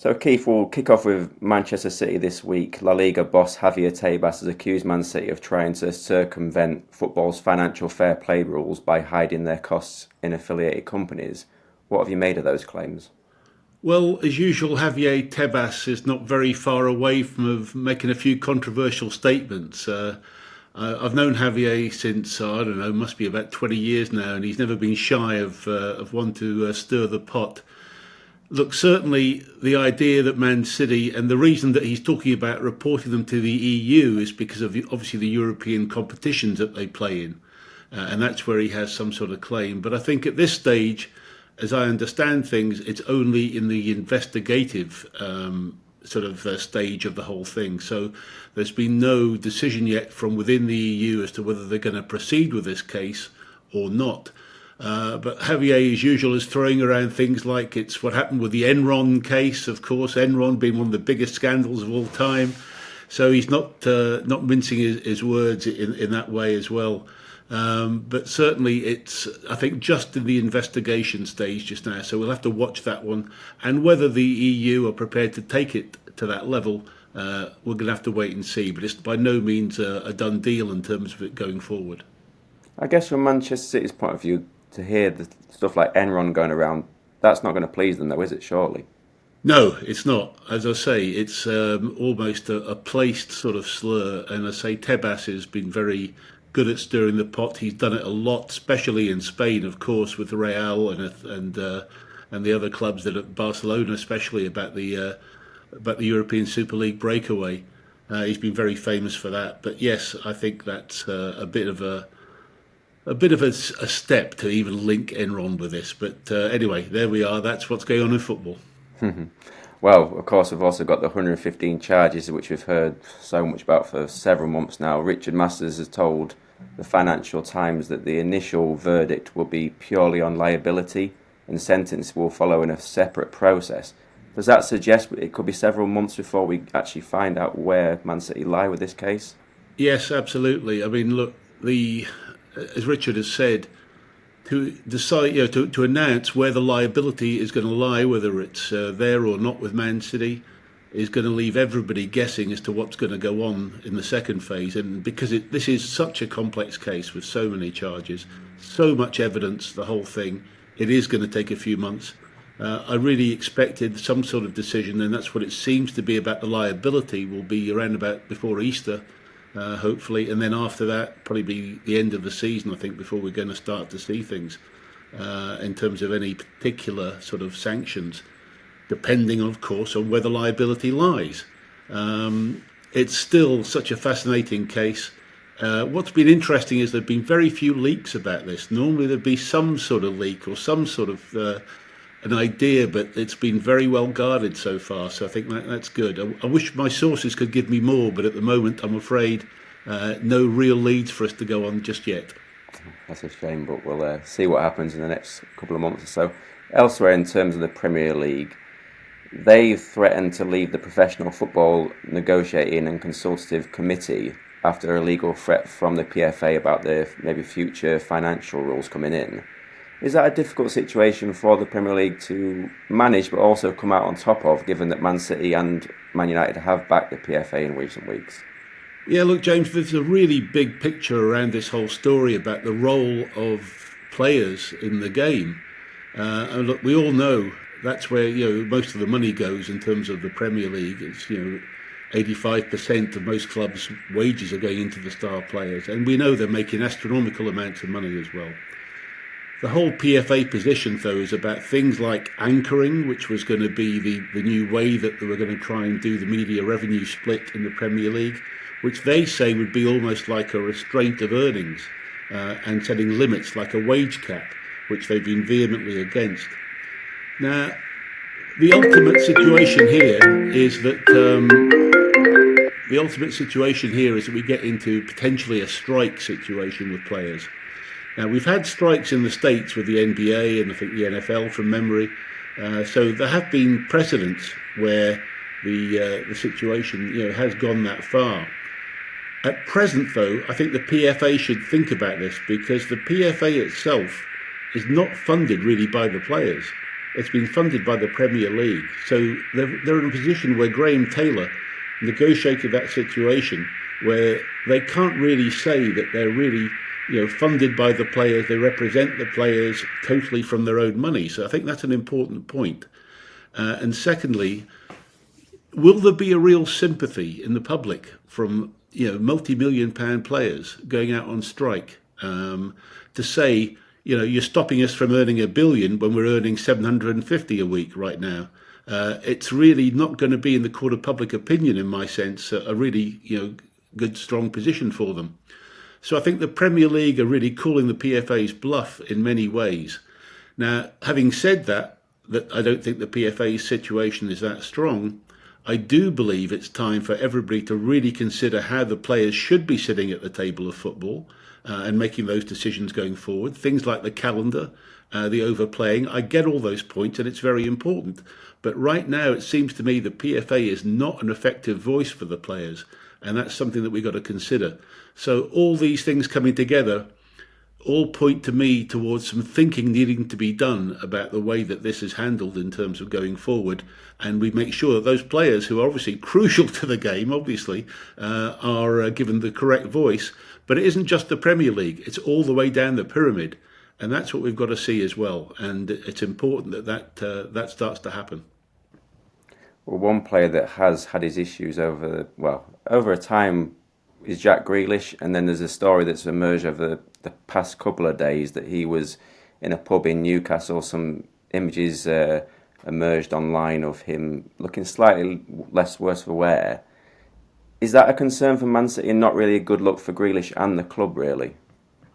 So Keith, will kick off with Manchester City this week. La Liga boss Javier Tebas has accused Man City of trying to circumvent football's financial fair play rules by hiding their costs in affiliated companies. What have you made of those claims? Well, as usual, Javier Tebas is not very far away from making a few controversial statements. I've known Javier since, I don't know, must be about 20 years now, and he's never been shy of one to stir the pot. Look, certainly the idea that Man City, and the reason that he's talking about reporting them to the EU is because of obviously the European competitions that they play in. And that's where he has some sort of claim. But I think at this stage, as I understand things, it's only in the investigative stage of the whole thing. So there's been no decision yet from within the EU as to whether they're going to proceed with this case or not. But Javier, as usual, is throwing around things like it's what happened with the Enron case, of course, Enron being one of the biggest scandals of all time. So he's not mincing his words in that way as well. But certainly it's, I think, just in the investigation stage just now. So we'll have to watch that one. And whether the EU are prepared to take it to that level, we're going to have to wait and see. But it's by no means a done deal in terms of it going forward. I guess from Manchester City's point of view, to hear the stuff like Enron going around, that's not going to please them though, is it, surely? No, it's not. As I say, it's almost a placed sort of slur. And I say Tebas has been very good at stirring the pot. He's done it a lot, especially in Spain, of course, with Real and the other clubs that at Barcelona, especially about the European Super League breakaway. He's been very famous for that. But yes, I think that's a step to even link Enron with this. But anyway, there we are. That's what's going on in football. Well, of course, we've also got the 115 charges, which we've heard so much about for several months now. Richard Masters has told the Financial Times that the initial verdict will be purely on liability and sentence will follow in a separate process. Does that suggest it could be several months before we actually find out where Man City lie with this case? Yes, absolutely. I mean, look, as Richard has said, to decide, to announce where the liability is going to lie, whether it's there or not with Man City, is going to leave everybody guessing as to what's going to go on in the second phase. And because this is such a complex case with so many charges, so much evidence, the whole thing, it is going to take a few months. I really expected some sort of decision, and that's what it seems to be about the liability, will be around about before Easter. Hopefully, and then after that, probably be the end of the season, I think, before we're going to start to see things in terms of any particular sort of sanctions, depending, of course, on where the liability lies. It's still such a fascinating case. What's been interesting is there have been very few leaks about this. Normally there'd be some sort of leak or some sort of an idea, but it's been very well guarded so far. So I think that's good. I wish my sources could give me more, but at the moment, I'm afraid no real leads for us to go on just yet. That's a shame, but we'll see what happens in the next couple of months or so. Elsewhere, in terms of the Premier League, they've threatened to leave the Professional Football Negotiating and Consultative Committee after a legal threat from the PFA about the maybe future financial rules coming in. Is that a difficult situation for the Premier League to manage, but also come out on top of, given that Man City and Man United have backed the PFA in recent weeks? Yeah, look, James, there's a really big picture around this whole story about the role of players in the game. And look, we all know that's where most of the money goes in terms of the Premier League. It's 85% of most clubs' wages are going into the star players, and we know they're making astronomical amounts of money as well. The whole PFA position, though, is about things like anchoring, which was going to be the new way that they were going to try and do the media revenue split in the Premier League, which they say would be almost like a restraint of earnings and setting limits like a wage cap, which they've been vehemently against. Now, the ultimate situation here is that we get into potentially a strike situation with players. Now, we've had strikes in the States with the NBA and I think the NFL from memory. So there have been precedents where the situation has gone that far. At present, though, I think the PFA should think about this because the PFA itself is not funded really by the players. It's been funded by the Premier League. So they're in a position where Graham Taylor negotiated that situation where they can't really say that they're really funded by the players. They represent the players totally from their own money. So I think that's an important point. And secondly, will there be a real sympathy in the public from multi-million pound players going out on strike to say, you're stopping us from earning $1 billion when we're earning 750 a week right now? It's really not going to be in the court of public opinion, in my sense, a really good, strong position for them. So I think the Premier League are really calling the PFA's bluff in many ways. Now, having said that I don't think the PFA's situation is that strong. I do believe it's time for everybody to really consider how the players should be sitting at the table of football and making those decisions going forward. Things like the calendar, the overplaying. I get all those points and it's very important. But right now it seems to me the PFA is not an effective voice for the players. And that's something that we've got to consider. So all these things coming together all point to me towards some thinking needing to be done about the way that this is handled in terms of going forward. And we make sure that those players who are obviously crucial to the game, obviously, are given the correct voice. But it isn't just the Premier League. It's all the way down the pyramid. And that's what we've got to see as well. And it's important that starts to happen. Well, one player that has had his issues over a time is Jack Grealish, and then there's a story that's emerged over the past couple of days that he was in a pub in Newcastle. Some images emerged online of him looking slightly less worse for wear. Is that a concern for Man City and not really a good look for Grealish and the club, really?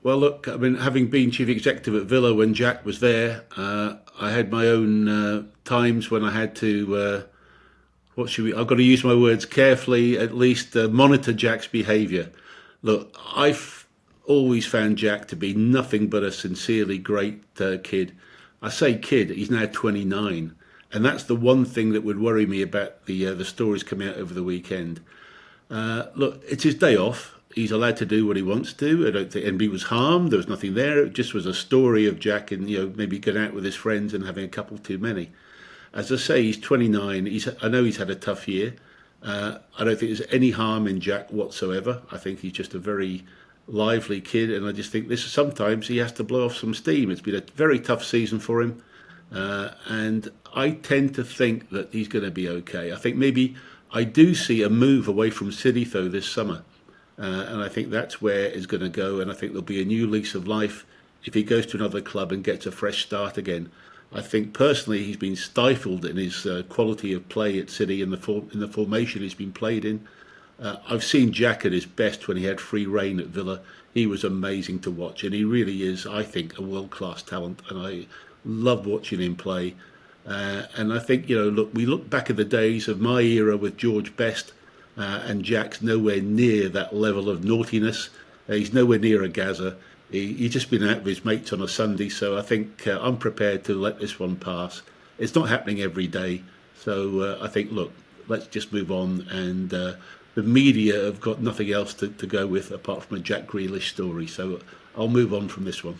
Well, look, I mean, having been chief executive at Villa when Jack was there, I had my own times when I had to... I've got to use my words carefully, at least monitor Jack's behaviour. Look, I've always found Jack to be nothing but a sincerely great kid. I say kid, he's now 29. And that's the one thing that would worry me about the stories coming out over the weekend. Look, it's his day off. He's allowed to do what he wants to. I don't think anybody was harmed. There was nothing there. It just was a story of Jack and maybe going out with his friends and having a couple too many. As I say, he's 29. I know he's had a tough year. I don't think there's any harm in Jack whatsoever. I think he's just a very lively kid, and I just think sometimes he has to blow off some steam. It's been a very tough season for him, and I tend to think that he's going to be okay. I think maybe I do see a move away from City though this summer, and I think that's where it's going to go. And I think there'll be a new lease of life if he goes to another club and gets a fresh start again. I think personally he's been stifled in his quality of play at City in the formation he's been played in. I've seen Jack at his best when he had free rein at Villa. He was amazing to watch, and he really is, I think, a world-class talent, and I love watching him play. And I think, we look back at the days of my era with George Best, and Jack's nowhere near that level of naughtiness. He's nowhere near a Gaza. He's just been out with his mates on a Sunday, so I think I'm prepared to let this one pass. It's not happening every day, so I think, look, let's just move on. And the media have got nothing else to go with apart from a Jack Grealish story, so I'll move on from this one.